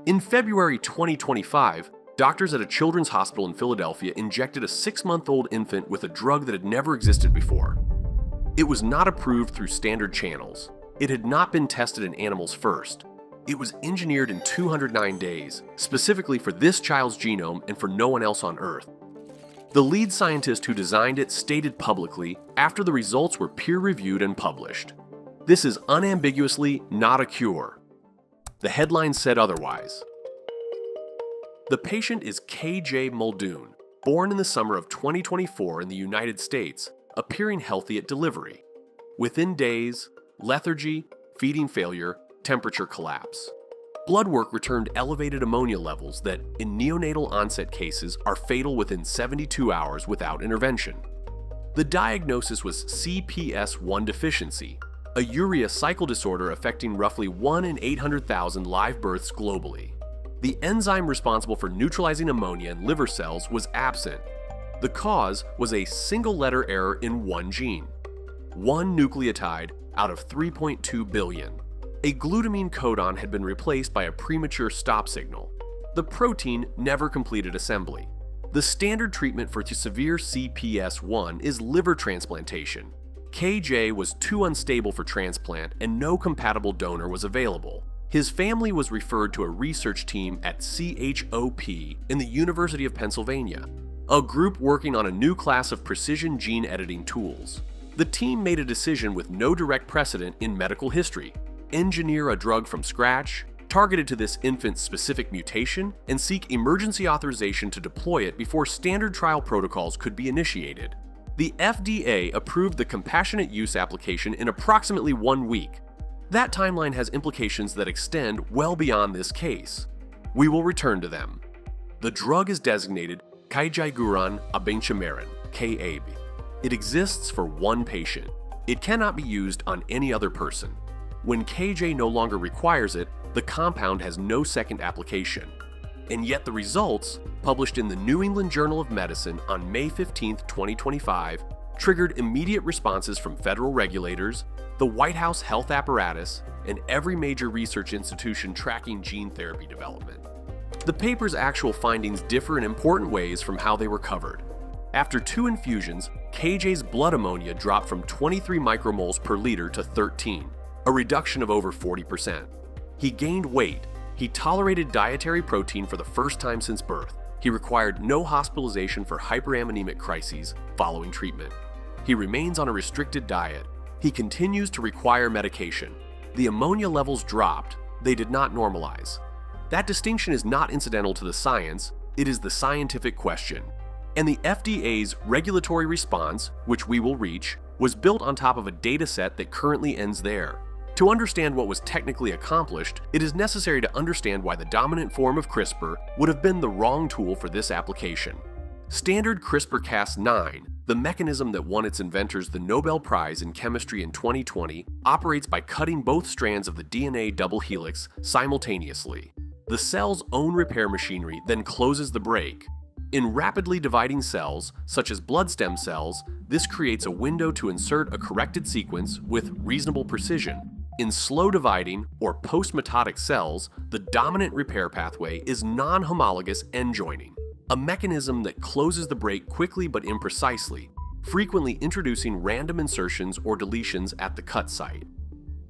In February 2025, doctors at a children's hospital in Philadelphia injected a 6-month-old infant with a drug that had never existed before. It was not approved through standard channels. It had not been tested in animals first. It was engineered in 209 days, specifically for this child's genome and for no one else on Earth. The lead scientist who designed it stated publicly after the results were peer-reviewed and published, "This is unambiguously not a cure." The headline said otherwise. The patient is KJ Muldoon, born in the summer of 2024 in the United States, appearing healthy at delivery. Within days, lethargy, feeding failure, temperature collapse. Blood work returned elevated ammonia levels that, in neonatal-onset cases, are fatal within 72 hours without intervention. The diagnosis was CPS1 deficiency, a urea cycle disorder affecting roughly 1 in 800,000 live births globally. The enzyme responsible for neutralizing ammonia in liver cells was absent. The cause was a single-letter error in one gene, one nucleotide out of 3.2 billion. A glutamine codon had been replaced by a premature stop signal. The protein never completed assembly. The standard treatment for severe CPS1 is liver transplantation. KJ was too unstable for transplant and no compatible donor was available. His family was referred to a research team at CHOP in the University of Pennsylvania, a group working on a new class of precision gene editing tools. The team made a decision with no direct precedent in medical history: engineer a drug from scratch, targeted to this infant's specific mutation, and seek emergency authorization to deploy it before standard trial protocols could be initiated. The FDA approved the compassionate use application in approximately 1 week. That timeline has implications that extend well beyond this case. We will return to them. The drug is designated kayjayguran abengcemeran, KAB. It exists for one patient. It cannot be used on any other person. When KJ no longer requires it, the compound has no second application. And yet the results, published in the New England Journal of Medicine on May 15, 2025, triggered immediate responses from federal regulators, the White House health apparatus, and every major research institution tracking gene therapy development. The paper's actual findings differ in important ways from how they were covered. After 2 infusions, KJ's blood ammonia dropped from 23 micromoles per liter to 13, a reduction of over 40%. He gained weight. He tolerated dietary protein for the first time since birth. He required no hospitalization for hyperammonemic crises following treatment. He remains on a restricted diet. He continues to require medication. The ammonia levels dropped. They did not normalize. That distinction is not incidental to the science, it is the scientific question. And the FDA's regulatory response, which we will reach, was built on top of a dataset that currently ends there. To understand what was technically accomplished, it is necessary to understand why the dominant form of CRISPR would have been the wrong tool for this application. Standard CRISPR-Cas9, the mechanism that won its inventors the Nobel Prize in Chemistry in 2020, operates by cutting both strands of the DNA double helix simultaneously. The cell's own repair machinery then closes the break. In rapidly dividing cells, such as blood stem cells, this creates a window to insert a corrected sequence with reasonable precision. In slow dividing or post-mitotic cells, the dominant repair pathway is non-homologous end joining, a mechanism that closes the break quickly but imprecisely, frequently introducing random insertions or deletions at the cut site.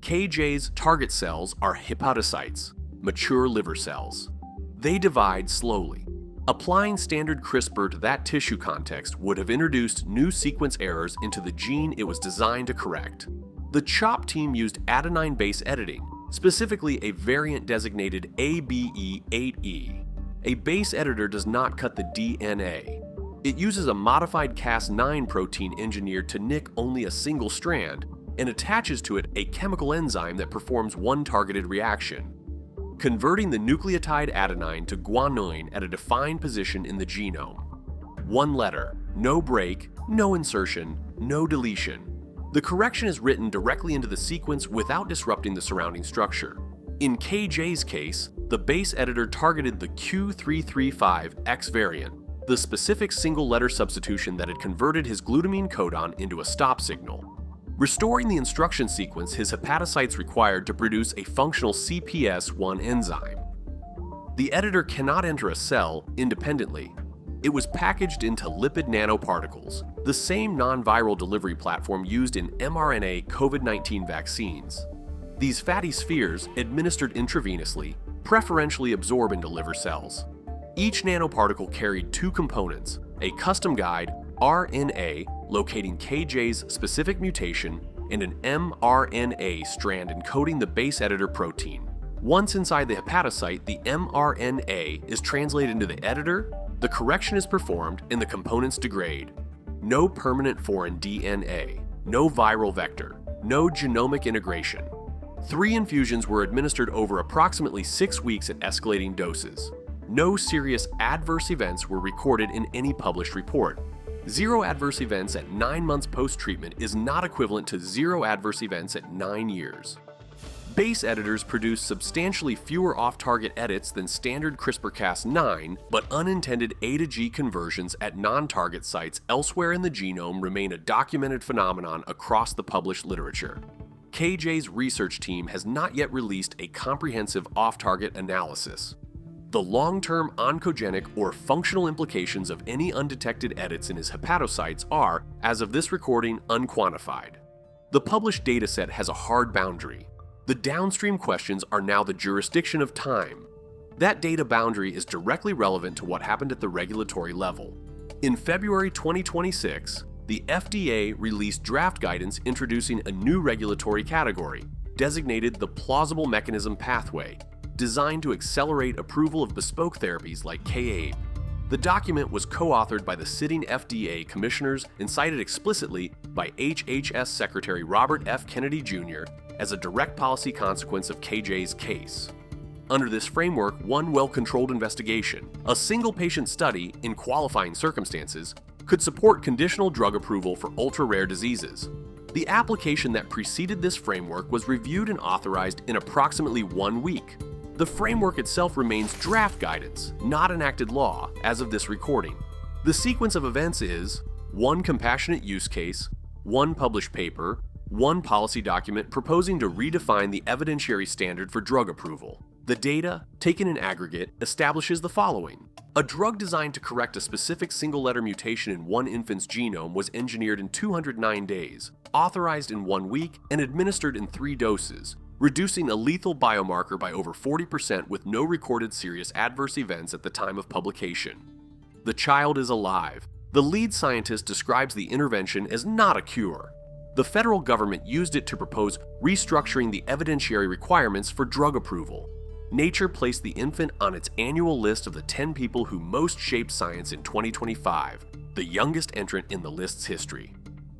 KJ's target cells are hepatocytes, mature liver cells. They divide slowly. Applying standard CRISPR to that tissue context would have introduced new sequence errors into the gene it was designed to correct. The CHOP team used adenine base editing, specifically a variant designated ABE8E. A base editor does not cut the DNA. It uses a modified Cas9 protein engineered to nick only a single strand and attaches to it a chemical enzyme that performs one targeted reaction, converting the nucleotide adenine to guanine at a defined position in the genome. One letter, no break, no insertion, no deletion. The correction is written directly into the sequence without disrupting the surrounding structure. In KJ's case, the base editor targeted the Q335X variant, the specific single-letter substitution that had converted his glutamine codon into a stop signal, restoring the instruction sequence his hepatocytes required to produce a functional CPS1 enzyme. The editor cannot enter a cell independently. It was packaged into lipid nanoparticles, the same non-viral delivery platform used in mRNA COVID-19 vaccines. These fatty spheres, administered intravenously, preferentially absorb into liver cells. Each nanoparticle carried two components, a custom guide, RNA, locating KJ's specific mutation, and an mRNA strand encoding the base editor protein. Once inside the hepatocyte, the mRNA is translated into the editor, the correction is performed, and the components degrade. No permanent foreign DNA, no viral vector, no genomic integration. 3 infusions were administered over approximately 6 weeks at escalating doses. No serious adverse events were recorded in any published report. 0 adverse events at 9 months post-treatment is not equivalent to 0 adverse events at 9 years. Base editors produce substantially fewer off-target edits than standard CRISPR-Cas9, but unintended A to G conversions at non-target sites elsewhere in the genome remain a documented phenomenon across the published literature. KJ's research team has not yet released a comprehensive off-target analysis. The long-term oncogenic or functional implications of any undetected edits in his hepatocytes are, as of this recording, unquantified. The published dataset has a hard boundary. The downstream questions are now the jurisdiction of time. That data boundary is directly relevant to what happened at the regulatory level. In February 2026, the FDA released draft guidance introducing a new regulatory category, designated the plausible mechanism pathway, designed to accelerate approval of bespoke therapies like KABE. The document was co-authored by the sitting FDA commissioners and cited explicitly by HHS Secretary Robert F. Kennedy Jr. as a direct policy consequence of KJ's case. Under this framework, one well-controlled investigation, a single patient study in qualifying circumstances, could support conditional drug approval for ultra-rare diseases. The application that preceded this framework was reviewed and authorized in approximately 1 week. The framework itself remains draft guidance, not enacted law, as of this recording. The sequence of events is 1 compassionate use case, 1 published paper, 1 policy document proposing to redefine the evidentiary standard for drug approval. The data, taken in aggregate, establishes the following. A drug designed to correct a specific single-letter mutation in one infant's genome was engineered in 209 days, authorized in 1 week, and administered in 3 doses, reducing a lethal biomarker by over 40% with no recorded serious adverse events at the time of publication. The child is alive. The lead scientist describes the intervention as not a cure. The federal government used it to propose restructuring the evidentiary requirements for drug approval. Nature placed the infant on its annual list of the 10 people who most shaped science in 2025, the youngest entrant in the list's history.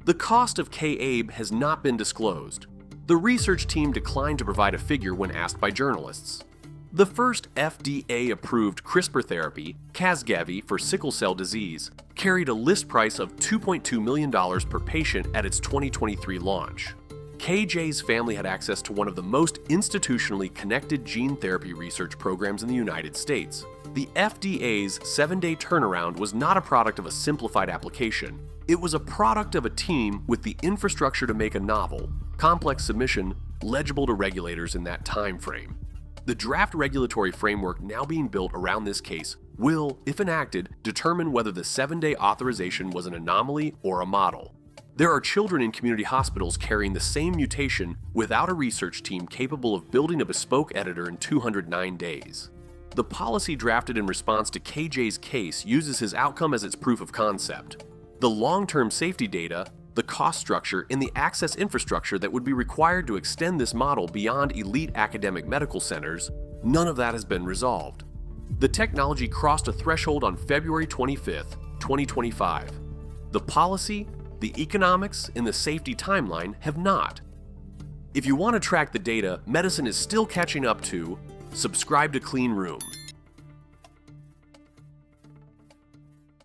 The cost of KABE has not been disclosed. The research team declined to provide a figure when asked by journalists. The first FDA-approved CRISPR therapy, Casgevy for sickle cell disease, carried a list price of $2.2 million per patient at its 2023 launch. KJ's family had access to one of the most institutionally connected gene therapy research programs in the United States. The FDA's 7-day turnaround was not a product of a simplified application. It was a product of a team with the infrastructure to make a novel, complex submission legible to regulators in that time frame. The draft regulatory framework now being built around this case will, if enacted, determine whether the 7-day authorization was an anomaly or a model. There are children in community hospitals carrying the same mutation without a research team capable of building a bespoke editor in 209 days. The policy drafted in response to KJ's case uses his outcome as its proof of concept. The long-term safety data, the cost structure, and the access infrastructure that would be required to extend this model beyond elite academic medical centers, none of that has been resolved. The technology crossed a threshold on February 25, 2025. The policy, the economics, and the safety timeline have not. If you want to track the data medicine is still catching up to, subscribe to Cleanroom.